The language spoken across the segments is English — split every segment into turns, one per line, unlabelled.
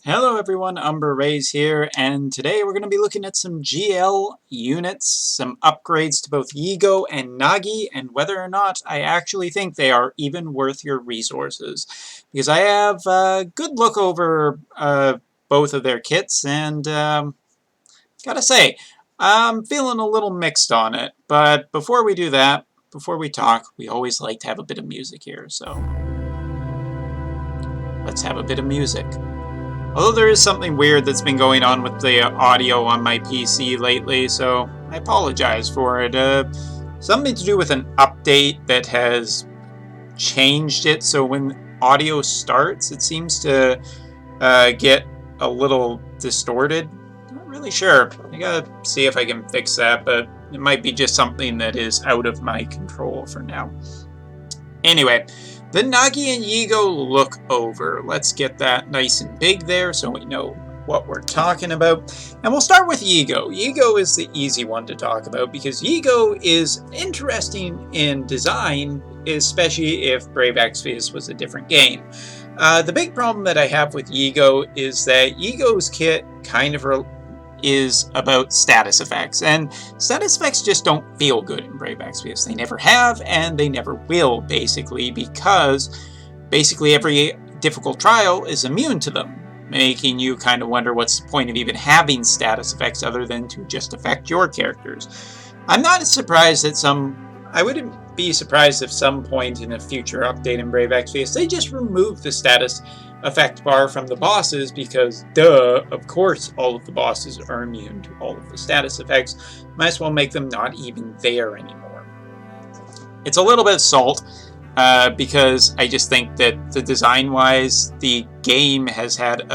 Hello everyone, Umber Rays here, and today we're going to be looking at some GL units, some upgrades to both Yego and Nagi, and whether or not I actually think they are even worth your resources. Because I have a good look over both of their kits, and gotta say, I'm feeling a little mixed on it. But before we do that, before we talk, we always like to have a bit of music here, so let's have a bit of music. Although there is something weird that's been going on with the audio on my PC lately, so I apologize for it. Something to do with an update that has changed it, so when audio starts, it seems to get a little distorted. Not really sure. I gotta see if I can fix that, but it might be just something that is out of my control for now. Anyway, the Nagi and Yego look over. Let's get that nice and big there so we know what we're talking about. And we'll start with Yego. Yego is the easy one to talk about because Yego is interesting in design, especially if Brave Exvius was a different game. The big problem that I have with Yego is that Yego's kit kind of is about status effects, and status effects just don't feel good in Brave Exvius. They never have, and they never will, basically, because basically every difficult trial is immune to them, making you kind of wonder what's the point of even having status effects other than to just affect your characters. I'm not surprised that I wouldn't be surprised if some point in a future update in Brave Exvius they just remove the status effect bar from the bosses because, duh, of course all of the bosses are immune to all of the status effects. Might as well make them not even there anymore. It's a little bit of salt because I just think that the design-wise, the game has had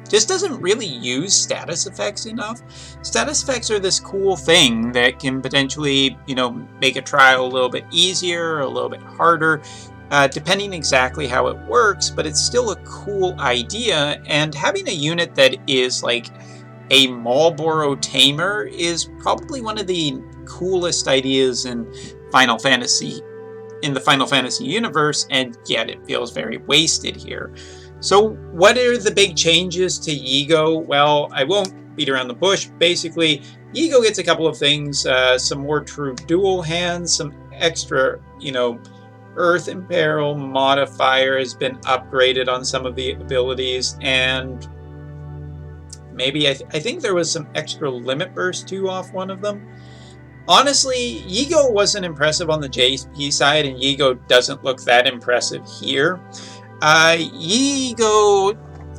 just doesn't really use status effects enough. Status effects are this cool thing that can potentially, make a trial a little bit easier, a little bit harder, depending exactly how it works, but it's still a cool idea, and having a unit that is like a Marlboro Tamer is probably one of the coolest ideas in the Final Fantasy universe, and yet it feels very wasted here. So what are the big changes to Yego? Well, I won't beat around the bush. Basically, Yego gets a couple of things, some more true dual hands, some extra, Earth and Peril modifier has been upgraded on some of the abilities, and maybe I think there was some extra limit burst too off one of them. Honestly, Yego wasn't impressive on the JP side, and Yego doesn't look that impressive here. Yego,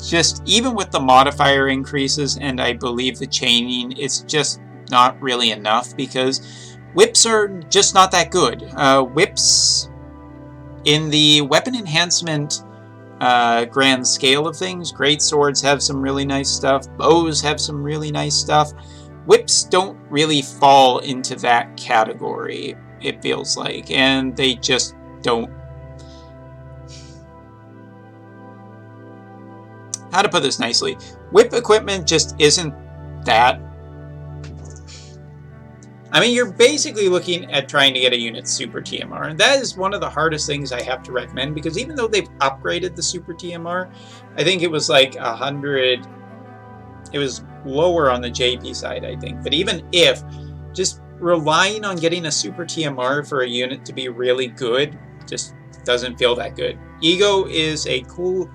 just even with the modifier increases and I believe the chaining, it's just not really enough because whips are just not that good. Whips in the weapon enhancement grand scale of things, great swords have some really nice stuff, bows have some really nice stuff. Whips don't really fall into that category, it feels like, and they just don't. How to put this nicely? Whip equipment just isn't that. I mean, you're basically looking at trying to get a unit Super TMR, and that is one of the hardest things I have to recommend, because even though they've upgraded the Super TMR, I think it was like 100, it was lower on the JP side, I think, but even if, just relying on getting a Super TMR for a unit to be really good just doesn't feel that good. Yego is a cool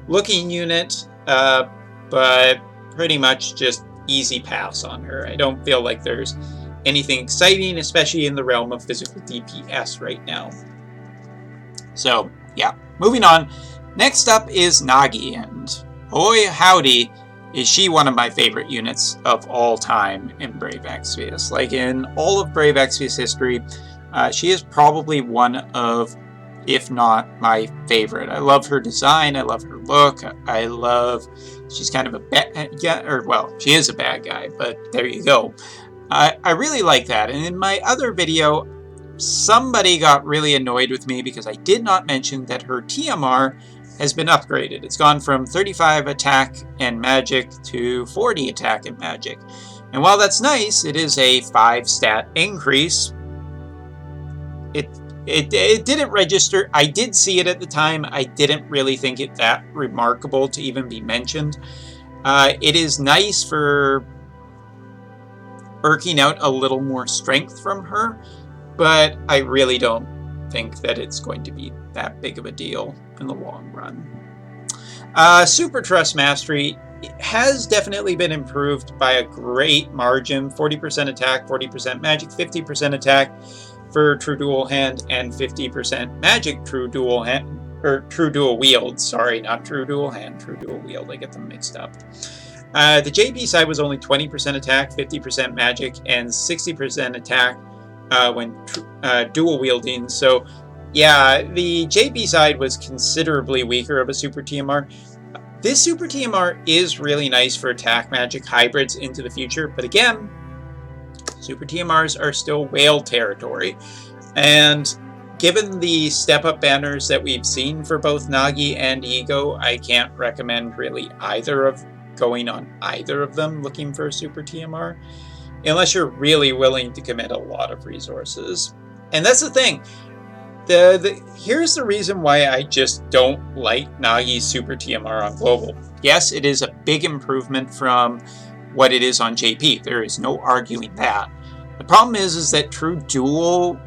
looking unit, but pretty much just easy pass on her. I don't feel like there's anything exciting, especially in the realm of physical DPS right now. So, yeah, moving on. Next up is Nagi, and boy howdy, is she one of my favorite units of all time in Brave Exvius. Like, in all of Brave Exvius history, she is probably one of, if not my favorite. I love her design, I love her look, she's kind of a bad, she is a bad guy, but there you go. I really like that, and in my other video, somebody got really annoyed with me because I did not mention that her TMR has been upgraded. It's gone from 35 attack and magic to 40 attack and magic. And while that's nice, it is a 5 stat increase. it didn't register. I did see it at the time. I didn't really think it that remarkable to even be mentioned. It is nice for irking out a little more strength from her, but I really don't think that it's going to be that big of a deal in the long run. Super Trust Mastery has definitely been improved by a great margin. 40% attack, 40% magic, 50% attack for True Dual Hand, and 50% magic True Dual Hand, or True Dual Wield. Sorry, not True Dual Hand, True Dual Wield. I get them mixed up. The JP side was only 20% attack, 50% magic, and 60% attack when dual wielding. So, yeah, the JP side was considerably weaker of a Super TMR. This Super TMR is really nice for attack magic hybrids into the future, but again, Super TMRs are still whale territory. And given the step-up banners that we've seen for both Nagi and Yego, I can't recommend really going on either of them looking for a Super TMR, unless you're really willing to commit a lot of resources. And that's the thing. Here's the reason why I just don't like Nagi's Super TMR on Global. Yes, it is a big improvement from what it is on JP. There is no arguing that. The problem is that True Dual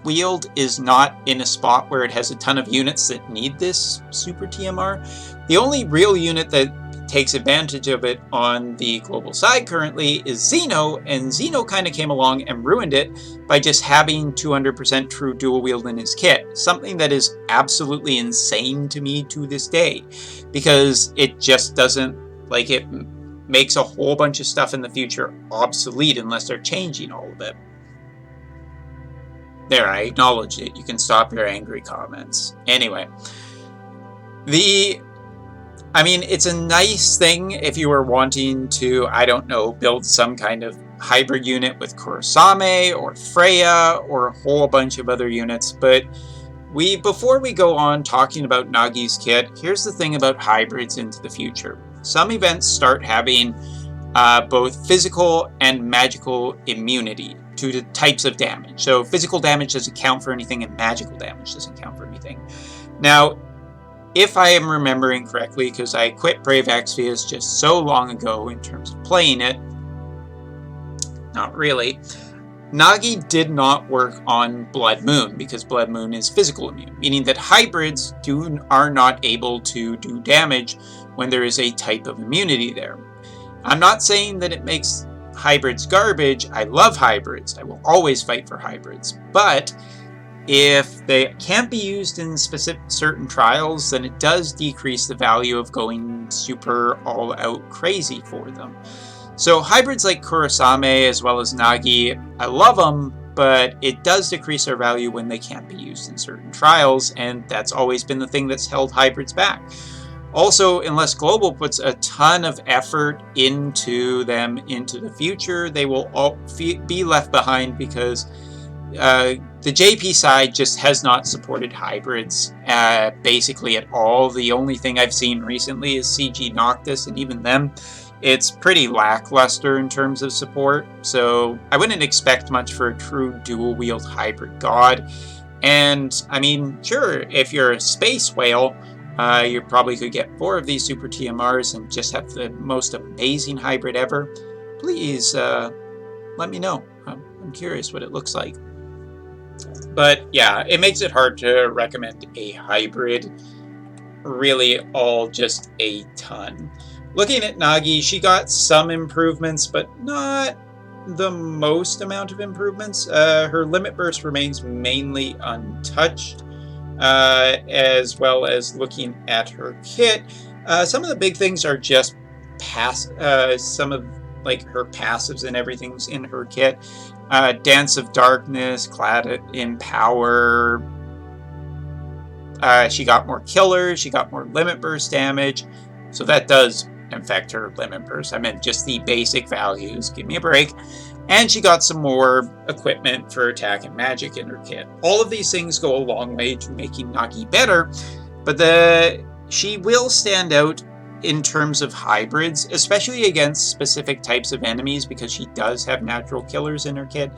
Wield is not in a spot where it has a ton of units that need this Super TMR. The only real unit that takes advantage of it on the global side currently is Xeno, and Xeno kind of came along and ruined it by just having 200% True Dual Wield in his kit, something that is absolutely insane to me to this day, because it just doesn't, like, it makes a whole bunch of stuff in the future obsolete unless they're changing all of it. There, I acknowledged it. You can stop your angry comments. Anyway, I mean, it's a nice thing if you were wanting to, I don't know, build some kind of hybrid unit with Kurosame or Freya or a whole bunch of other units. But before we go on talking about Nagi's kit, here's the thing about hybrids into the future. Some events start having both physical and magical immunity to the types of damage. So physical damage doesn't count for anything and magical damage doesn't count for anything. Now, if I am remembering correctly, because I quit Brave Exvius just so long ago in terms of playing it, not really, Nagi did not work on Blood Moon, because Blood Moon is physical immune, meaning that hybrids are not able to do damage when there is a type of immunity there. I'm not saying that it makes hybrids garbage. I love hybrids. I will always fight for hybrids. But if they can't be used in certain trials, then it does decrease the value of going super all-out crazy for them. So hybrids like Kurosame as well as Nagi, I love them, but it does decrease their value when they can't be used in certain trials, and that's always been the thing that's held hybrids back. Also, unless Global puts a ton of effort into them into the future, they will all be left behind, because the JP side just has not supported hybrids basically at all. The only thing I've seen recently is CG Noctis, and even them, it's pretty lackluster in terms of support. So I wouldn't expect much for a true dual wield hybrid god. And I mean, sure, if you're a space whale, you probably could get 4 of these Super TMRs and just have the most amazing hybrid ever. Please let me know. I'm curious what it looks like. But yeah, it makes it hard to recommend a hybrid, really all just a ton. Looking at Nagi, she got some improvements, but not the most amount of improvements. Her limit burst remains mainly untouched, as well as looking at her kit. Some of the big things are just some of like her passives and everything's in her kit. Dance of Darkness, Clad in Power. She got more killers, she got more limit burst damage, so that does affect her limit burst. I meant just the basic values, give me a break. And she got some more equipment for attack and magic in her kit. All of these things go a long way to making Nagi better, but she will stand out in terms of hybrids, especially against specific types of enemies, because she does have natural killers in her kit.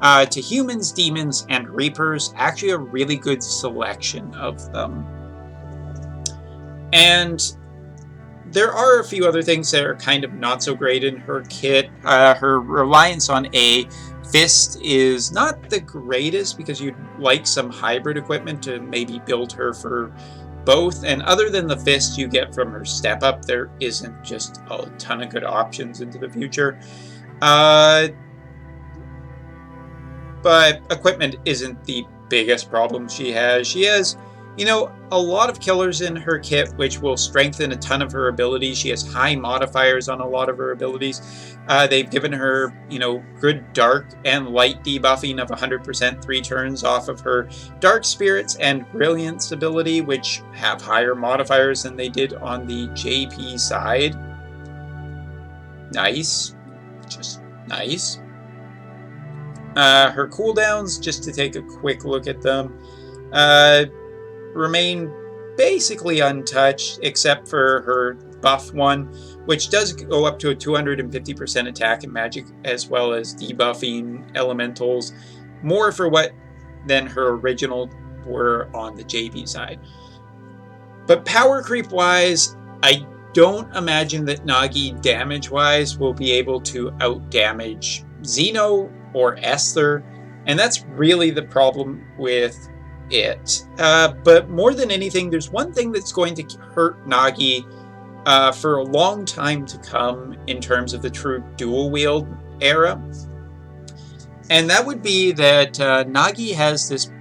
To humans, demons, and reapers, actually a really good selection of them. And there are a few other things that are kind of not so great in her kit. Her reliance on a fist is not the greatest, because you'd like some hybrid equipment to maybe build her for both. And other than the fist you get from her step up, there isn't just a ton of good options into the future. But equipment isn't the biggest problem she has. She has, a lot of killers in her kit, which will strengthen a ton of her abilities. She has high modifiers on a lot of her abilities. They've given her, good dark and light debuffing of 100% 3 turns off of her Dark Spirits and Brilliance ability, which have higher modifiers than they did on the JP side. Nice. Just nice. Her cooldowns, just to take a quick look at them, remain basically untouched, except for her buff one, which does go up to a 250% attack and magic, as well as debuffing elementals, more for what than her original were on the JP side. But power creep wise, I don't imagine that Nagi damage wise will be able to out damage Xeno or Esther, and that's really the problem with it. But more than anything, there's one thing that's going to hurt Nagi for a long time to come in terms of the true dual wield era, and that would be that Nagi has this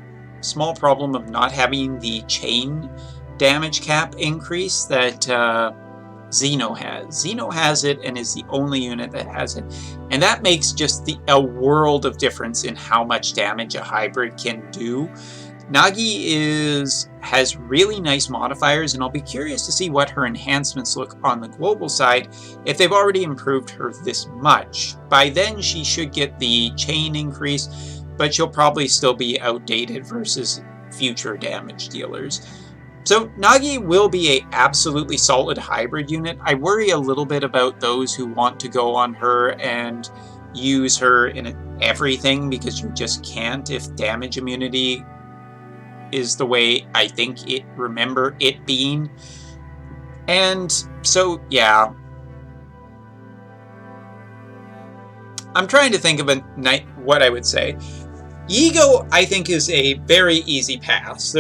small problem of not having the chain damage cap increase that Xeno has. Xeno has it and is the only unit that has it. And that makes just a world of difference in how much damage a hybrid can do. Nagi has really nice modifiers, and I'll be curious to see what her enhancements look on the global side if they've already improved her this much. By then she should get the chain increase, but she'll probably still be outdated versus future damage dealers. So Nagi will be an absolutely solid hybrid unit. I worry a little bit about those who want to go on her and use her in everything, because you just can't if damage immunity is the way I remember it being. And so, yeah. I'm trying to think of what I would say. Yego, I think, is a very easy pass.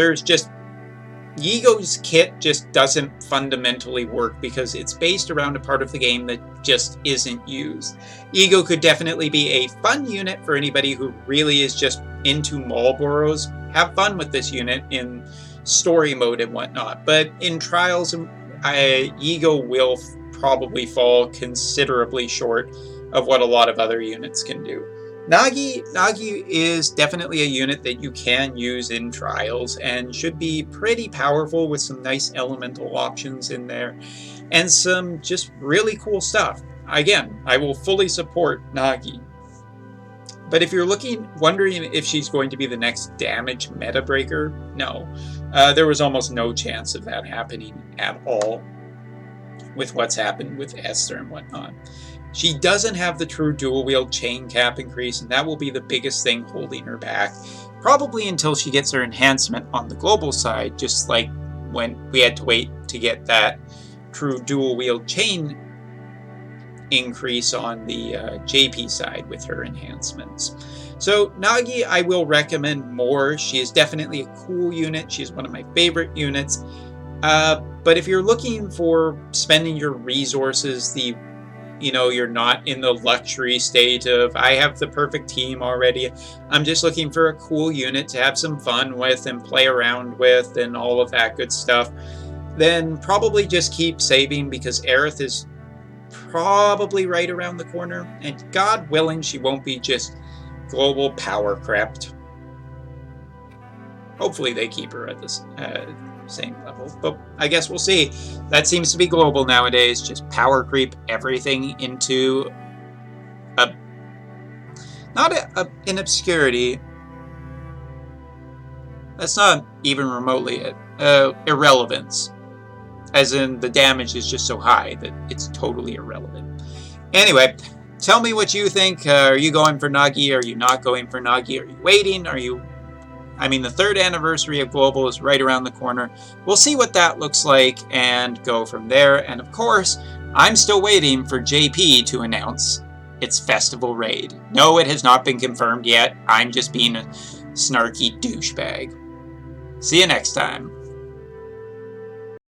Yego's kit just doesn't fundamentally work because it's based around a part of the game that just isn't used. Yego could definitely be a fun unit for anybody who really is just into Marlboros. Have fun with this unit in story mode and whatnot, but in trials, Yego will probably fall considerably short of what a lot of other units can do. Nagi is definitely a unit that you can use in trials and should be pretty powerful with some nice elemental options in there and some just really cool stuff. Again, I will fully support Nagi. But if you're wondering if she's going to be the next damage meta breaker, no. There was almost no chance of that happening at all with what's happened with Esther and whatnot. She doesn't have the true dual wield chain cap increase, and that will be the biggest thing holding her back, probably until she gets her enhancement on the global side, just like when we had to wait to get that true dual wield chain increase on the JP side with her enhancements. So Nagi, I will recommend more. She is definitely a cool unit. She's one of my favorite units. But if you're looking for spending your resources, you're not in the luxury state of, I have the perfect team already, I'm just looking for a cool unit to have some fun with and play around with and all of that good stuff, then probably just keep saving, because Aerith is probably right around the corner, and God willing, she won't be just global power crept. Hopefully they keep her at this same level, but I guess we'll see. That seems to be global nowadays, just power creep everything into in obscurity. That's not even remotely it. Irrelevance. as in the damage is just so high that it's totally irrelevant. Anyway, tell me what you think. Are you going for Nagi? Are you not going for Nagi? Are you waiting? I mean, the 3rd anniversary of Global is right around the corner. We'll see what that looks like and go from there. And of course, I'm still waiting for JP to announce its festival raid. No, it has not been confirmed yet. I'm just being a snarky douchebag. See you next time.